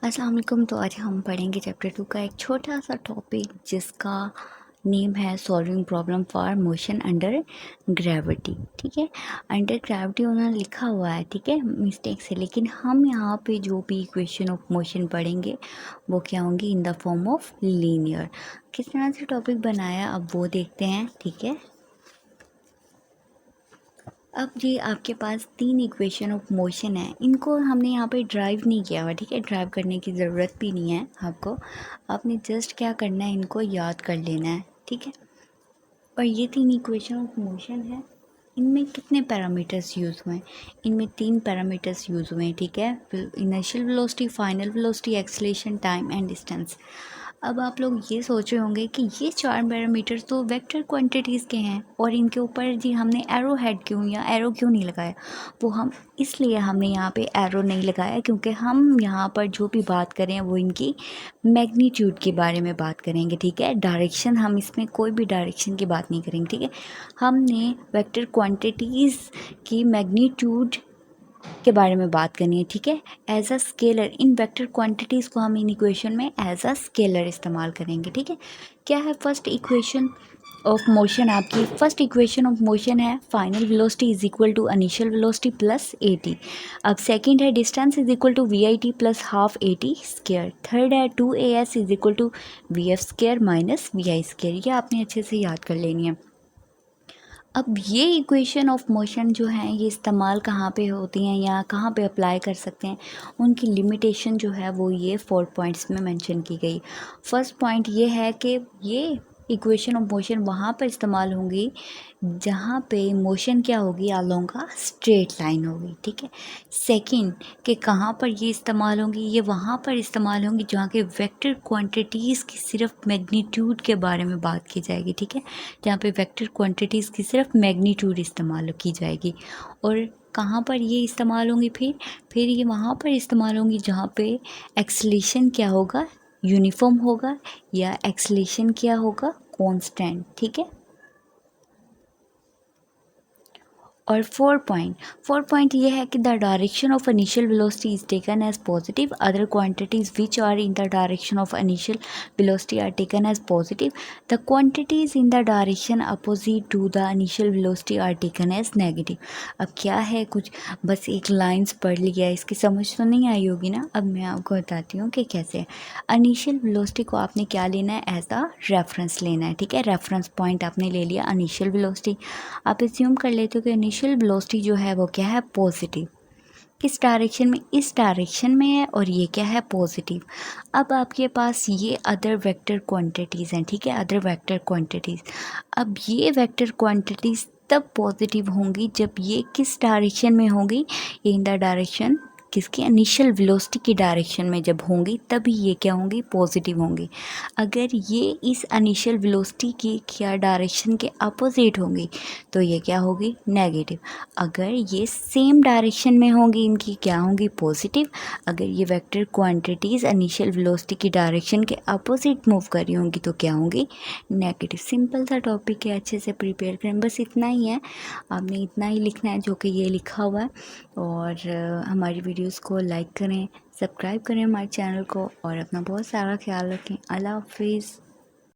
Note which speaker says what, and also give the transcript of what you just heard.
Speaker 1: अस्सलाम वालेकुम। तो आज हम पढ़ेंगे चैप्टर 2 का एक छोटा सा टॉपिक जिसका नेम है solving problem for motion under gravity. ठीक है, अंडर ग्रेविटी उन्होंने लिखा हुआ है, ठीक है, मिस्टेक से, लेकिन हम यहाँ पे जो भी इक्वेशन ऑफ मोशन पढ़ेंगे वो क्या होंगी, in the form of linear. किस तरह से टॉपिक बनाया अब वो देखते हैं। ठीक है, अब ये आपके पास तीन इक्वेशन ऑफ मोशन है, इनको हमने यहाँ पे ड्राइव नहीं किया हुआ। ठीक है, ड्राइव करने की ज़रूरत भी नहीं है आपको, आपने जस्ट क्या करना है, इनको याद कर लेना है। ठीक है, और ये तीन इक्वेशन ऑफ मोशन है, इनमें कितने पैरामीटर्स यूज़ हुए हैं, इनमें तीन पैरामीटर्स यूज़ हुए हैं। ठीक है, initial velocity, final velocity, acceleration, time and distance. अब आप लोग ये सोच रहे होंगे कि ये चार पैरामीटर्स तो वेक्टर क्वांटिटीज़ के हैं और इनके ऊपर जी हमने एरो हेड क्यों या एरो क्यों नहीं लगाया। वो हम इसलिए हमने यहाँ पे एरो नहीं लगाया क्योंकि हम यहाँ पर जो भी बात करें वो इनकी मैग्नीट्यूड के बारे में बात करेंगे। ठीक है, डायरेक्शन हम इसमें कोई भी डायरेक्शन की बात नहीं करेंगे। ठीक है, हमने वेक्टर क्वांटिटीज़ की मैग्नीट्यूड के बारे में बात करनी है। ठीक है, एज अ स्केलर, इन वेक्टर क्वांटिटीज़ को हम इन इक्वेशन में एज अ स्केलर इस्तेमाल करेंगे। ठीक है, क्या है फर्स्ट इक्वेशन ऑफ मोशन, आपकी फर्स्ट इक्वेशन ऑफ मोशन है final velocity is equal to initial velocity plus AT। अब सेकंड है distance is equal to VIT plus half AT square. Third है 2AS is equal to VF square minus VI square. ये आपने अच्छे से याद कर लेनी है। अब ये इक्वेशन ऑफ मोशन जो है ये इस्तेमाल कहाँ पे होती हैं या कहाँ पे अप्लाई कर सकते हैं, उनकी लिमिटेशन जो है वो ये 4 पॉइंट्स में मेंशन की गई। फर्स्ट पॉइंट ये है कि ये इक्वेशन ऑफ मोशन वहाँ पर इस्तेमाल होंगी जहाँ पे मोशन क्या होगी, अलोंग अ स्ट्रेट लाइन होगी। ठीक है, सेकंड कि कहाँ पर ये इस्तेमाल होंगी, ये वहाँ पर इस्तेमाल होंगी जहाँ के वेक्टर क्वांटिटीज़ की सिर्फ मैग्नीट्यूड के बारे में बात की जाएगी। ठीक है, जहाँ पे वेक्टर क्वांटिटीज़ की सिर्फ मैग्नीट्यूड इस्तेमाल की जाएगी। और कहाँ पर ये इस्तेमाल होंगी, फिर ये वहाँ पर इस्तेमाल होंगी जहाँ पे एक्सेलेरेशन क्या होगा, यूनिफॉर्म होगा, या एक्सेलेरेशन क्या होगा, कांस्टेंट। ठीक है, और फोर पॉइंट ये है कि the direction of initial velocity is taken as positive, other quantities which are in the direction of initial velocity are taken as positive, the quantities in the direction opposite to the initial velocity are taken as negative. अब क्या है, कुछ बस एक lines पढ़ लिया, इसकी समझ तो नहीं आई होगी ना। अब मैं आपको बताती हूँ कि कैसे। इनिशियल वेलोसिटी को आपने क्या लेना है, एज अ रेफरेंस लेना है। ठीक है, रेफरेंस पॉइंट आपने ले लिया इनिशियल वेलोसिटी। आप एज्यूम कर लेते हो कि इनिशियल वेलोसिटी जो है वो क्या है, पॉजिटिव। किस डायरेक्शन में, इस डायरेक्शन में है, और ये क्या है, पॉजिटिव। अब आपके पास ये अदर वेक्टर क्वांटिटीज़ हैं। ठीक है, अदर वेक्टर क्वांटिटीज़, अब ये वेक्टर क्वांटिटीज़ तब पॉजिटिव होंगी जब ये किस डायरेक्शन में होंगी, ये इन द डायरेक्शन किसकी, इनिशियल वेलोसिटी की डायरेक्शन में जब होंगी तभी ये क्या होंगी, पॉजिटिव होंगी। अगर ये इस इनिशियल वेलोसिटी की क्या डायरेक्शन के अपोजिट होंगी तो ये क्या होगी, नेगेटिव। अगर ये सेम डायरेक्शन में होंगी, इनकी क्या होंगी, पॉजिटिव। अगर ये वेक्टर क्वांटिटीज़ इनिशियल वेलोसिटी की डायरेक्शन के अपोजिट मूव कर रही होंगी तो क्या होंगी, नेगेटिव। सिंपल सा टॉपिक है, अच्छे से प्रिपेयर करें, बस इतना ही है, आपने इतना ही लिखना है जो कि ये लिखा हुआ है। और हमारी वीडियोस को लाइक करें, सब्सक्राइब करें हमारे चैनल को, और अपना बहुत सारा ख्याल रखें। अल्लाह हाफिज़।